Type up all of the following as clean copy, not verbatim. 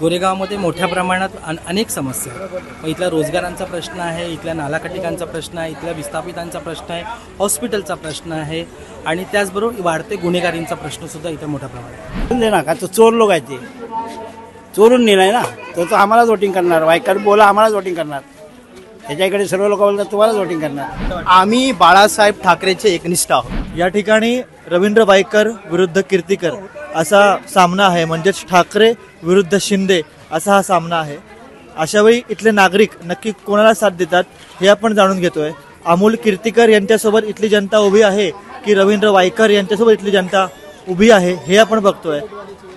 गोरेगावमध्ये मोठ्या प्रमाणात अनेक समस्या आहेत. मग इथल्या रोजगारांचा प्रश्न आहे, इथल्या नालाखटिकांचा प्रश्न आहे, इथल्या विस्थापितांचा प्रश्न आहे, हॉस्पिटलचा प्रश्न आहे आणि त्याचबरोबर वाढते गुन्हेगारींचा प्रश्नसुद्धा इथे मोठ्या प्रमाणात आहे ना. का तो चोर लोक आहेत, ते चोरून नेलाय ना, तो आम्हालाच वोटिंग करणार. वायकर बोला आम्हालाच वोटिंग करणार, त्याच्याकडे सर्व लोक बोलतात तुम्हालाच वोटिंग करणार. आम्ही बाळासाहेब ठाकरेचे एकनिष्ठ आहोत. या ठिकाणी रवींद्र वायकर विरुद्ध कीर्तिकर असा सामना आहे, म्हणजेच ठाकरे विरुद्ध शिंदे असा हा सामना आहे. अशावेळी इथले नागरिक नक्की कोणाला साथ देतात हे आपण जाणून घेतोय. अमोल कीर्तिकर यांच्यासोबत इथली जनता उभी आहे की रवींद्र वायकर यांच्यासोबत इथली जनता उभी आहे हे आपण बघतोय.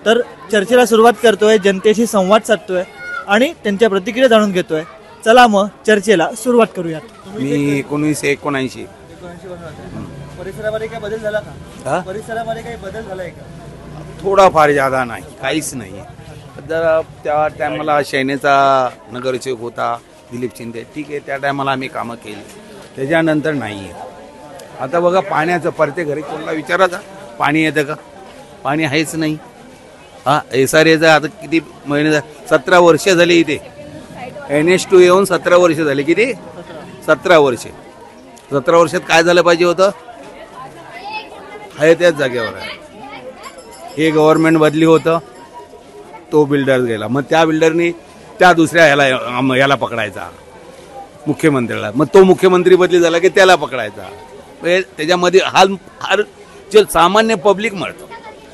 तर चर्चेला सुरुवात करतोय, जनतेशी संवाद साधतोय आणि त्यांच्या प्रतिक्रिया जाणून घेतोय. चला मग चर्चेला सुरुवात करूयात. मी 1979. परिसरामध्ये काय बदल झाला का? परिसरामध्ये काही बदल झालाय का? थोडाफार ज्यादा नाही, काहीच नाही. जरा त्या टायमाला सेनेचा नगरसेवक होता दिलीप शिंदे, ठीक आहे, त्या टायमाला आम्ही कामं केली, त्याच्यानंतर नाही आहे. आता बघा पाण्याचं प्रत्येक घरी कोणाला विचारायचा पाणी येतं का? पाणी आहेच नाही. SRAचं आता किती महिने 17 वर्ष झाली इथे. NH2 येऊन 17 वर्ष झाली. किती? 17 वर्ष. 17 वर्षात काय झालं पाहिजे होतं? आहे त्याच जागेवर आहे. हे गव्हर्नमेंट बदली होतं, तो बिल्डर गेला, मग त्या बिल्डरनी त्या दुसऱ्या ह्याला पकडायचा, मुख्यमंत्र्याला. मग तो मुख्यमंत्री बदली झाला की त्याला पकडायचा. त्याच्यामध्ये हर जे सामान्य पब्लिक मरतो,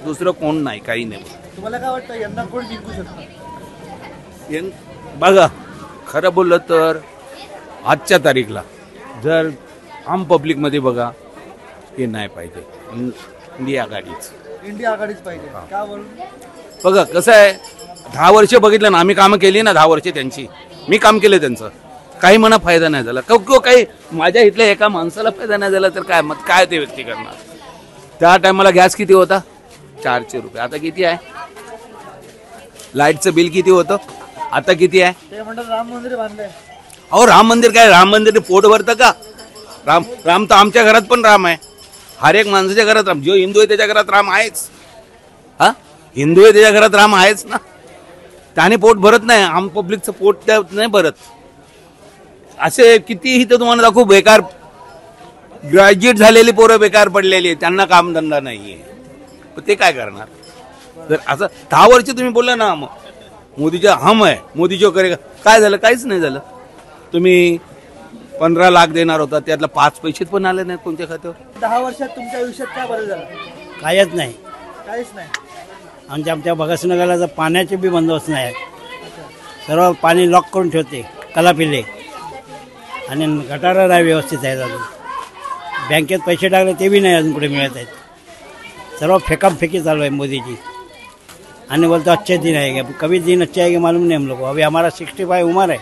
दुसरं कोण नाही, काही नाही. तुम्हाला काय वाटतं यंदा कोण जिंकू शकतो? बघा, खरं बोललं तर आजच्या तारीखला जर आम पब्लिकमध्ये बघा, हे नाही पाहिजे, इंडिया आघाडीच पाहिजे. का बोलून? बघा कसं आहे, 10 वर्ष बघितलं ना आम्ही, कामं केली ना 10 वर्ष त्यांची, मी काम केलं त्यांचं, काही म्हणा फायदा नाही झाला. काही माझ्या इथल्या एका माणसाला फायदा नाही झाला तर काय मग काय ते व्यक्ती करणार? त्या टायमाला गॅस किती होता? 400 रुपये. आता किती आहे? लाईटचं बिल किती होतं? आता किती आहे? ते म्हणतात राम मंदिर बांधलंय. अहो राम मंदिर काय, राम मंदिर पोट भरतं का? राम तर आमच्या घरात पण राम आहे, हर एक माणसाच्या घरात राम. जो हिंदू आहे त्याच्या घरात राम आहेच. हिंदू आहे त्याच्या घरात राम आहेच ना. त्याने पोट भरत नाही, आम पब्लिकचं पोट त्या नाही भरत. असे कितीही तर तुम्हाला दाखवू, बेकार ग्रॅज्युएट झालेली पोरं बेकार पडलेली आहे, त्यांना कामधंदा नाहीये, ते काय करणार? जर असं 10 वर्ष तुम्ही बोलला ना मोदीच्या हम आहे, मोदी जो करेगा, काय झालं? काहीच नाही झालं. तुम्ही 15 लाख देणार होता, त्यातला 5 पैसे पण आले नाही कोणत्या खात्यावर. 10 वर्षात तुमच्या आयुष्यात काय बदल झाला? काहीच नाही. आमच्या भगतनगरला तर पाण्याचे बी बंदोबस्त नाही आहे. सर्व पाणी लॉक करून ठेवते, कलापिले, आणि गटारं नाही व्यवस्थित आहेत. अजून बँकेत पैसे टाकले ते बी नाही अजून कुठे मिळत आहेत. सर्व फेकामफेकी चालू आहे मोदीची. आणि बोलतो अच्छे दिन आएंगे, कभी दिन अच्छे आएंगे मालूम नहीं हम लोग को. अभी हमारा 65 उम्र है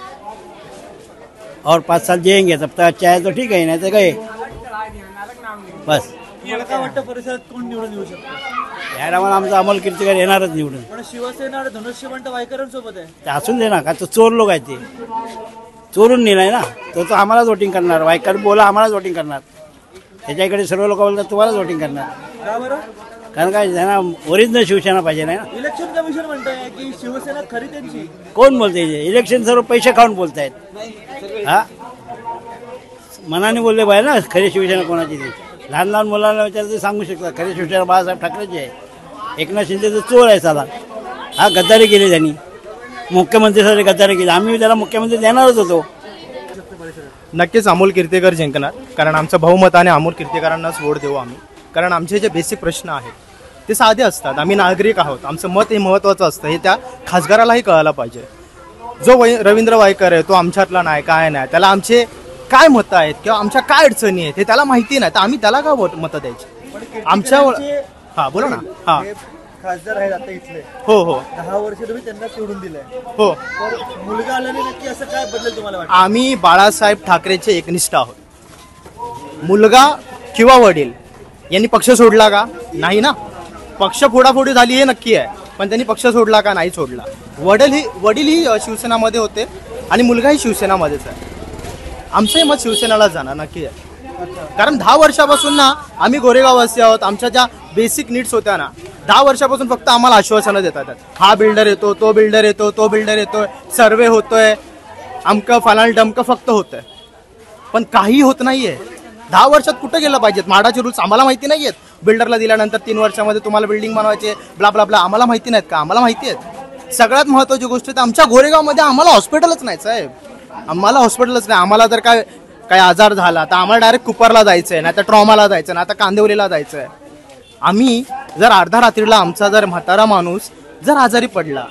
और 5 साल जिएंगे, तब तक अच्छा है तो ठीक है, नहीं तो गए बस. मला काय वाटतं परिसरात कोण निवडून येऊ शकतो? यार आम्हाला आमचा अमोल कीर्तिकर येणारच निवडून. पण शिवसेना धनुष्यबाण वायकरांसोबत आहे. ते असून दे ना, का तो चोर लोक आहेत, ते चोरून नेलाय ना, तो आम्हालाच वोटिंग करणार. वायकर बोला आम्हालाच वोटिंग करणार, त्याच्याकडे सर्व लोक बोलतात तुम्हालाच वोटिंग करणार. का बरं? कारण काय त्यांना ओरिजिनल शिवसेना पाहिजे ना. इलेक्शन कमिशन म्हणताय की शिवसेना खरी त्यांची. कोण बोलते? इलेक्शन सर्व पैसे खाऊन बोलतायत. मनाने बोलले पाहिजे ना खरी शिवसेना कोणाची ती. लहान लहान मुलांना विचार ते सांगू शकतात खरी शिवसेना बाळासाहेब ठाकरेची आहे. एकनाथ शिंदे तर चोर आहे साला. गद्दारी केली त्यांनी, मुख्यमंत्रीसाठी गद्दारी केली. आम्ही त्याला मुख्यमंत्री देणारच होतो. नक्कीच अमोल कीर्तिकर जिंकणार, कारण आमचं बहुमताने अमोल कीर्तिकरांनाच वोट देऊ आम्ही. कारण आमचे जे बेसिक प्रश्न आहेत ते साधे असतात. आम्ही नागरिक आहोत, आमचं मत हे महत्त्वाचं असतं, हे त्या खासदारालाही कळायला पाहिजे. जो रवींद्र वायकर आहे तो आमच्यातला नाही, काय नाही, त्याला आमचे काय मतं आहेत किंवा आमच्या काय अडचणी आहेत हे त्याला माहिती नाही, तर आम्ही त्याला का मतं द्यायची? आमच्या बोला ना. खासदार आहेत आता इथले. हो 10 वर्ष तुम्ही त्यांना सोडून दिलंय. हो. तर मुलगा आल्याने नक्की असं काय बदल तुम्हाला वाटतं? आम्ही बाळासाहेब ठाकरेचे एकनिष्ठ आहोत. मुलगा किंवा वडील यांनी पक्ष सोडला का? नाही ना. पक्ष फोडाफोडी झाली हे नक्की आहे, पण त्यांनी पक्ष सोडला का? नाही सोडला. वडील ही शिवसेनामध्ये होते आणि मुलगाही शिवसेनामध्येच आहे. आमचंही मत शिवसेनाला जाणार नक्की आहे. कारण 10 वर्षापासून ना आम्ही गोरेगाववासी आहोत. आमच्या ज्या बेसिक नीड्स होत्या ना 10 वर्षापासून फक्त आम्हाला आश्वासनं देतात. हा बिल्डर येतो, तो बिल्डर येतो, तो बिल्डर येतोय, सर्वे होतोय, अमकं फलान डमकं फक्त होतंय, पण काही होत नाहीये. 10 वर्षात कुठे गेलं पाहिजेत? म्हाडाचे रूल्स आम्हाला माहिती नाहीयेत. बिल्डरला दिल्यानंतर 3 वर्षामध्ये तुम्हाला बिल्डिंग बनवायचे ब्ला ब्ला ब्ला, आम्हाला माहिती नाहीत का? आम्हाला माहिती आहेत. सगळ्यात महत्त्वाची गोष्ट तर आमच्या गोरेगावमध्ये आम्हाला हॉस्पिटलच नाही साहेब. आम्हाला हॉस्पिटलच नाही. आम्हाला जर काय आजार झाला तर आम्हाला डायरेक्ट कुपरला जायचंय, नाही तर ट्रॉमाला जायचं, नाही तर कांदिवलीला जायचंय. आम्ही जर अर्ध्या रात्रीला आमचा जर म्हातारा माणूस जर आजारी पडला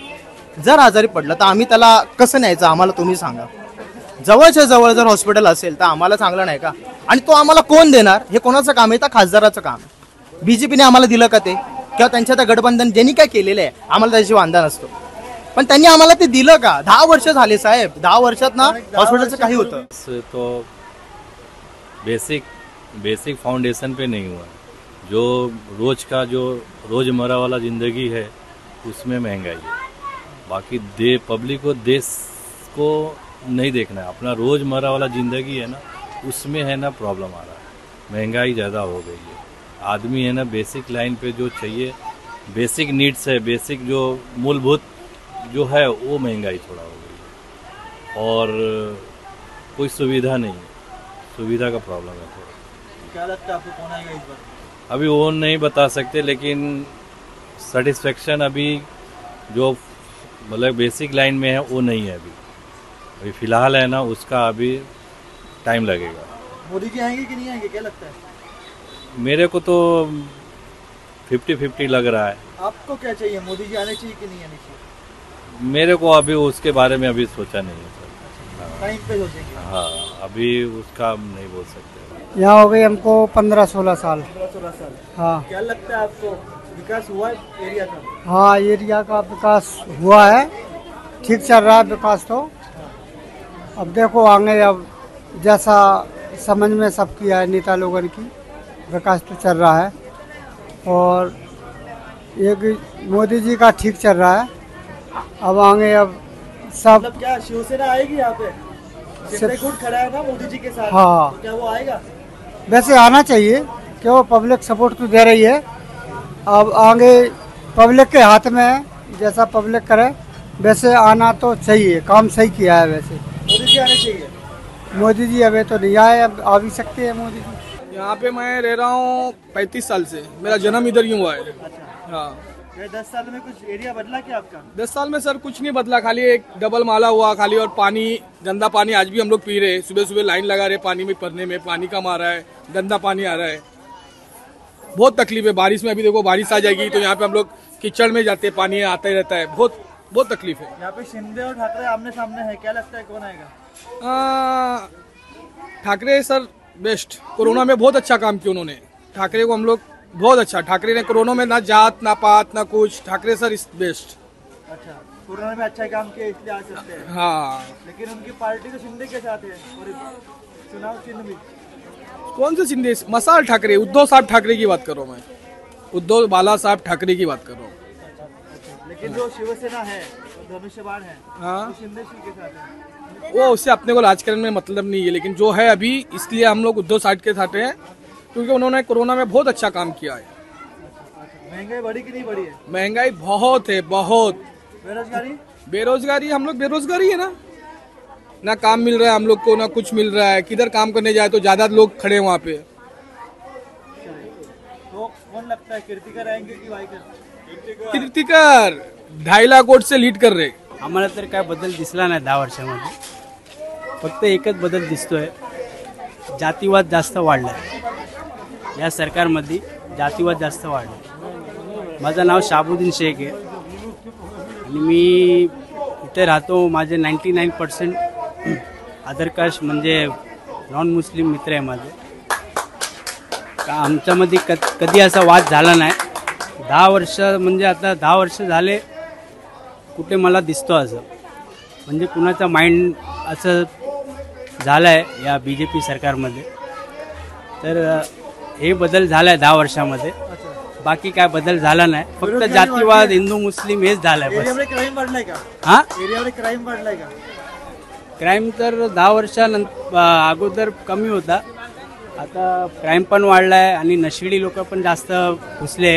तर आम्ही त्याला कसं न्यायचं आम्हाला तुम्ही सांगा. जवळच्या जवळ जर हॉस्पिटल असेल तर आम्हाला चांगलं नाही का? आणि तो आम्हाला कोण देणार? हे कोणाचं काम आहे? तर खासदाराचं काम. बीजेपीने आम्हाला दिलं का ते? किंवा त्यांच्या त्या गठबंधन ज्यांनी काय केलेलं आहे आम्हाला त्याची वांधा नसतो, पण त्यांनी आम्हाला ते दिलं का? 10 वर्ष झाले साहेब. 10 वर्षात ना हॉस्पिटलचं काही होतं. तो बेसिक फाउंडेशन पे नहीं हुआ. जो रोजमर्रा वाला जिंदगी है उसमें महंगाई है. बाकी पब्लिक को देश को नहीं देखना है. अपना रोजमर्रा वाला जिंदगी है ना, उसमें है ना प्रॉब्लम आ रहा है. महंगाई ज़्यादा हो गई है. आदमी है ना बेसिक लाइन पे जो चाहिए, बेसिक नीड्स है, बेसिक जो मूलभूत जो है वो महंगाई थोड़ा हो गई है. और कोई सुविधा नहीं है. सुविधा का प्रॉब्लम है थोड़ा. क्या लगता है आपको कौन आएगा इस बार? अभी वो नहीं बता सकते, लेकिन सेटिस्फेक्शन अभी जो मतलब बेसिक लाइन में है वो नहीं है. अभी फिलहाल है ना, उसका अभी टाइम लगेगा. मोदी जी आएंगे कि नहीं आएंगे, क्या लगता है? मेरे को तो 50-50 लग रहा है. आपको क्या चाहिए, मोदी जी आने चाहिए कि नहीं आने चाहिए? मेरे को अभी उसके बारे में अभी सोचा नहीं है सर. टाइम पे सोचेंगे. हाँ, अभी उसका नहीं बोल सकते. यहाँ हो गई हमको 15-16 साल. 16 साल. हाँ क्या लगता है आपको, विकास हुआ है एरिया का? हाँ, एरिया का विकास हुआ है, ठीक चल रहा है विकास. तो अब देखो आगे, अब जैसा समझ में सब किया है नेता लोगों की, विकास तो चल रहा है. और एक मोदी जी का ठीक चल रहा है. अब आगे अब सब मतलब क्या शिवसेना आएगी यहाँ पे? शिंदे गुट खड़ा है ना मोदी जी के साथ. हाँ. तो क्या वो आएगा? वैसे आना चाहिए, क्यों पब्लिक सपोर्ट तो दे रही है. अब आगे पब्लिक के हाथ में है, जैसा पब्लिक करे वैसे आना तो चाहिए. काम सही किया है वैसे. मोदी जी आने चाहिए. मोदी जी अभी तो नहीं आए, अब आ भी सकते हैं मोदी जी. यहाँ पे मैं रह रहा हूँ 35 साल से. मेरा जन्म इधर ही हुआ है. हाँ. ये 10 साल में कुछ एरिया बदला क्या आपका? 10 साल में सर कुछ नहीं बदला, खाली एक डबल माला हुआ खाली. और पानी, गंदा पानी आज भी हम लोग पी रहे हैं. सुबह सुबह लाइन लगा रहे पानी में भरने में. पानी कम आ रहा है, गंदा पानी आ रहा है. बहुत तकलीफ है. बारिश में अभी देखो बारिश आ जाएगी तो यहाँ पे हम लोग कीचड़ में जाते हैं, पानी आता ही रहता है. बहुत तकलीफ है. यहाँ पे शिंदे और ठाकरे आमने सामने है, क्या लगता है कौन आएगा? Thackeray sir best. कोरोना में बहुत अच्छा काम किया उन्होंने. ठाकरे को हम लोग बहुत अच्छा. ठाकरे ने कोरोना में ना जात ना पात ना कुछ. Thackeray sir is best. अच्छा, कोरोना में अच्छा काम किया इसलिए आ सकते हैं. हाँ. लेकिन उनकी पार्टी तो शिंदे के साथ है और चुनाव चिन्ह भी. कौन से शिंदे? मसाल ठाकरे, उद्धव साहब ठाकरे की बात कर रहा हूँ मैं. उद्धव बाला साहब ठाकरे की बात कर रहा हूँ. लेकिन जो शिवसेना है, धनुष्यबाण है, हाँ. वो शिंदे जी के साथ है. वो उससे अपने को राजकारण में मतलब नहीं है, लेकिन जो है अभी इसलिए हम लोग उद्धव साहब के साथ हैं क्योंकि उन्होंने कोरोना में बहुत अच्छा काम किया है. महंगाई बढ़ी कि नहीं बढ़ी है? महंगाई बहुत है, बहुत. बेरोजगारी हम लोग बेरोजगारी है ना काम मिल रहा है हम लोग को, ना कुछ मिल रहा है. किधर काम करने जाए तो ज्यादा लोग खड़े हैं वहाँ पे. तो कौन लगता है, कीर्तिकर आएंगे कि वाईकर? कीर्तिकर 2.5 लाख वोट से लीड कर रहे. आम्हाला तर काय बदल दिसला नाही 10 वर्षामध्ये. फक्त एकच बदल दिसतोय, जातीवाद जास्त वाढलाय. या सरकारमध्ये जातीवाद जास्त वाढला. माझं नाव शाबुद्दीन शेख आहे आणि मी इथे राहतो. माझे 99% आधार कास्ट म्हणजे नॉन मुस्लिम मित्र आहे माझे. का आमच्यामध्ये कधी असा वाद झाला नाही. 10 वर्ष म्हणजे आता 10 वर्ष झाले कुठे मला दिसतो असं. म्हणजे कुणाचा माइंड असं झालं आहे या BJP सरकारमध्ये. तर हे बदल झाला आहे 10 वर्षामध्ये. बाकी काय बदल झाला नाही. फक्त जातीवाद हिंदू मुस्लिम हेच झालं आहे बस. क्राईम वाढलाय का? हां, एरियावर क्राईम वाढलाय का? क्राईम तर 10 वर्षानंतर अगोदर कमी होता. आता क्राईम पण वाढला आहे आणि नशिडी लोक पण जास्त घुसले.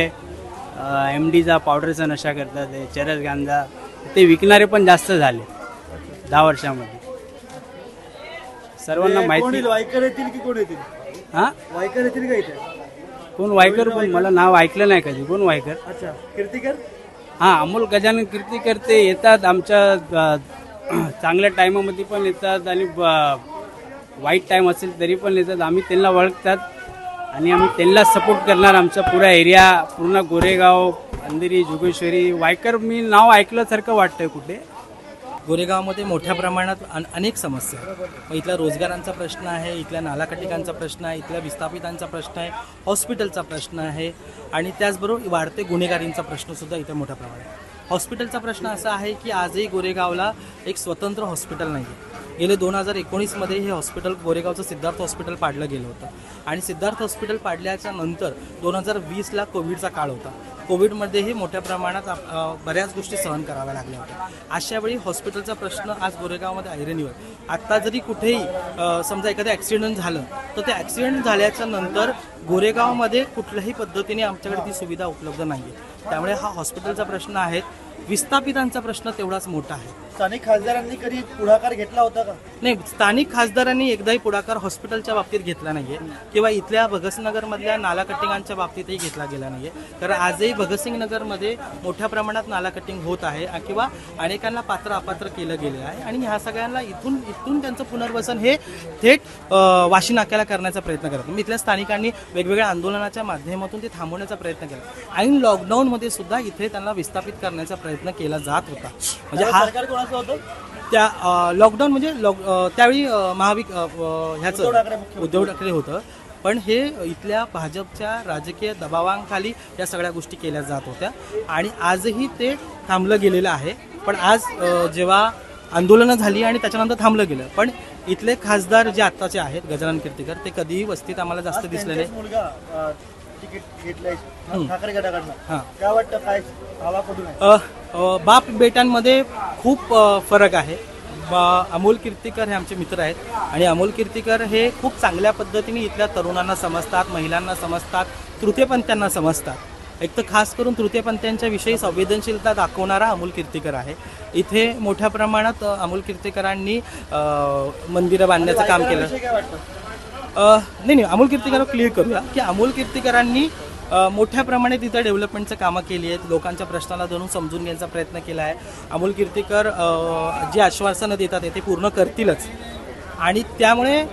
MDचा पावडरचा नशा करतात, चरस गांजा ते विकणारे पण जास्त झाले 10 वर्षामध्ये. सर्वांना कोण माहिती. येईल? वायकर येतील की कोण येतील? हां, वायकर येतील का इथे? कोण वायकर? पण मला नाव ऐकलं नाही कधी. कोण वायकर? अच्छा, कीर्तिकर. हां, अमोल गजानन कीर्तिकर ते येतात आमच्या चांगल्या टायमामध्ये पण येतात आणि वाईट टाईम असेल तरी पण येतात. आम्ही त्यांना ओळखतात आणि आम्ही त्यांना सपोर्ट करणार. आमचा पुरा एरिया, पूर्ण गोरेगाव, अंधेरी, जोगेश्वरी, वायकर मी नाव ऐकल्यासारखं वाटतंय कुठे. गोरेगावमध्ये मोठ्या प्रमाणात अनेक समस्या आहेत. मग इथल्या रोजगारांचा प्रश्न आहे, इथल्या नालाकटिकांचा प्रश्न आहे, इथल्या विस्थापितांचा प्रश्न आहे, हॉस्पिटलचा प्रश्न आहे आणि त्याचबरोबर वाढते गुन्हेगारींचा प्रश्नसुद्धा इथे मोठ्या प्रमाणात आहे. हॉस्पिटलचा प्रश्न असा आहे की आजही गोरेगावला एक स्वतंत्र हॉस्पिटल नाही आहे. गेले 2019मध्ये हे हॉस्पिटल गोरेगावचं सिद्धार्थ हॉस्पिटल पाडलं गेलं होतं आणि सिद्धार्थ हॉस्पिटल पाडल्याच्या नंतर 2020ला कोविडचा काळ होता. कोविडमध्येही मोठ्या प्रमाणात बऱ्याच गोष्टी सहन कराव्या लागल्या होत्या. अशावेळी हॉस्पिटलचा प्रश्न आज गोरेगावमध्ये ऐरणीवर. आत्ता जरी कुठेही समजा एखादं ॲक्सिडेंट झालं तर ते ॲक्सिडेंट झाल्याच्या नंतर गोरेगावमध्ये कुठल्याही पद्धतीने आमच्याकडे ती सुविधा उपलब्ध नाही आहे. त्यामुळे हा हॉस्पिटलचा प्रश्न आहे. विस्थापितांचा प्रश्न तेवढाच मोठा आहे. स्थानिक खासदारांनी कधी पुढाकार घेतला होता का? नाही, स्थानिक खासदारांनी एकदाही पुढाकार हॉस्पिटलच्या बाबतीत घेतला नाहीये किंवा इथल्या भगतसिंगनगरमधल्या नाला कटिंगांच्या बाबतीतही घेतला गेला नाहीये. कारण आजही भगतसिंगनगरमध्ये मोठ्या प्रमाणात नाला कटिंग होत आहे किंवा अनेकांना पात्र अपात्र केलं गेलं आहे आणि ह्या सगळ्यांना इथून त्यांचं पुनर्वसन हे थेट वाशी नाक्याला करण्याचा प्रयत्न करतात. मी इथल्या स्थानिकांनी वेगवेगळ्या आंदोलनाच्या माध्यमातून ते थांबवण्याचा प्रयत्न केला आणि लॉकडाऊनमध्ये सुद्धा इथे त्यांना विस्थापित करण्याचा प्रयत्न केला जात होता. म्हणजे हा सरकार कोणाचं होतं? त्या लॉकडाऊन म्हणजे त्यावेळी ह्याचं उद्धव ठाकरे होतं. पण हे इथल्या भाजपच्या राजकीय दबावांखाली या सगळ्या गोष्टी केल्या जात होत्या आणि आजही ते थांबलं गेलेलं आहे. पण आज जेव्हा आंदोलनं झाली आणि त्याच्यानंतर थांबलं गेलं. पण इथले खासदार जे आत्ताचे आहेत गजानन कीर्तिकर ते कधीही वस्तीत आम्हाला जास्त दिसले नाही. मुलगा तिकीट घेतलंय ठाकरे गटाकडनं. हां, काय वाटतं, काय हवा कुठून आहे? बाप बेटांमध्ये खूप फरक आहे. अमोल कीर्तिकर हे आमचे मित्र आहेत आणि अमोल कीर्तिकर हे खूप चांगल्या पद्धतीने इथल्या तरुणांना समजतात, महिलांना समजतात, तृतीयपंथीयांना समजतात. एक तर खास करून तृतीयपंथीयांच्या विषयी संवेदनशीलता दाखवणारा अमोल कीर्तिकर आहे. इथे मोठ्या प्रमाणात अमोल कीर्तिकरांनी मंदिरं बांधण्याचं काम केलं. काय वाटतं? नाही, अमोल कीर्तिकर क्लिअर करूया की अमोल कीर्तिकरांनी मोठ्या प्रमाणात तिथं डेव्हलपमेंटचं कामं केली आहेत. लोकांच्या प्रश्नाला धरून समजून घ्यायचा प्रयत्न केला आहे. अमोल कीर्तिकर जी आश्वासनं देतात ते पूर्ण करतीलच आणि त्यामुळे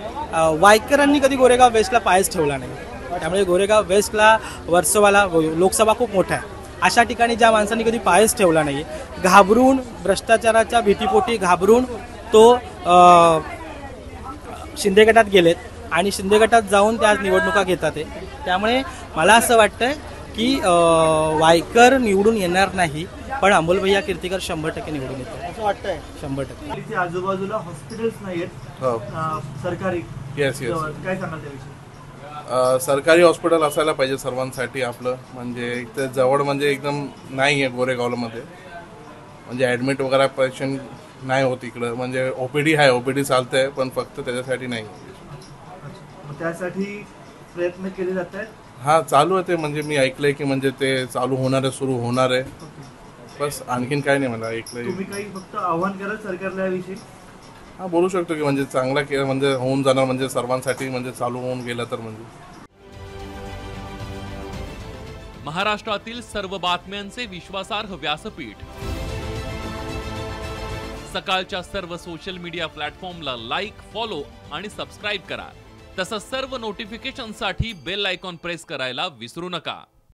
वायकरांनी कधी गोरेगाव वेस्टला पायच ठेवला नाही. त्यामुळे गोरेगाव वेस्टला वर्सोवाला लोकसभा खूप मोठा आहे. अशा ठिकाणी ज्या माणसांनी कधी पायच ठेवला नाही, घाबरून भ्रष्टाचाराच्या भीतीपोटी घाबरून तो शिंदे गटात गेलेत आणि शिंदे गटात जाऊन त्या निवडणुका घेतात आहे. त्यामुळे मला असं वाटतं की वायकर निवडून येणार नाही पण अमोल भैया कीर्तिकर 100% निवडून येतात असं वाटतंय. 100%. इथे आजूबाजूला हॉस्पिटल्स नाहीयेत सरकारी. येस काय सांगाल त्याविषयी? सरकारी हॉस्पिटल असायला पाहिजे सर्वांसाठी आपलं. म्हणजे इथे जवळ म्हणजे एकदम नाही आहे गोरेगावमध्ये. म्हणजे ॲडमिट वगैरे पेशंट नाही होत इकडं. म्हणजे OPD आहे, OPD चालतं आहे पण फक्त त्याच्यासाठी नाही. त्यासाठी प्रयत्न केले जात आहेत. हां, चालू आहे ते. म्हणजे मी ऐकलंय की म्हणजे ते चालू होणार आहे, सुरू होणार आहे. बस आणखीन काय नाही मला ऐकलंय. तुम्ही काही फक्त आव्हान कराल सरकारला याविषयी? हां, बोलू शकतो की म्हणजे चांगला केलं म्हणजे होऊन जाणार. म्हणजे सर्वांसाठी म्हणजे चालू होऊन गेलं तर म्हणजे. महाराष्ट्रातील सर्व बातम्यांचे विश्वासार्ह व्यासपीठ. सकाळच्या सर्व सोशल मीडिया प्लॅटफॉर्मला लाईक, फॉलो आणि सबस्क्राईब करा. तसंच सर्व नोटिफिकेशनसाठी बेल आयकॉन प्रेस करायला विसरू नका.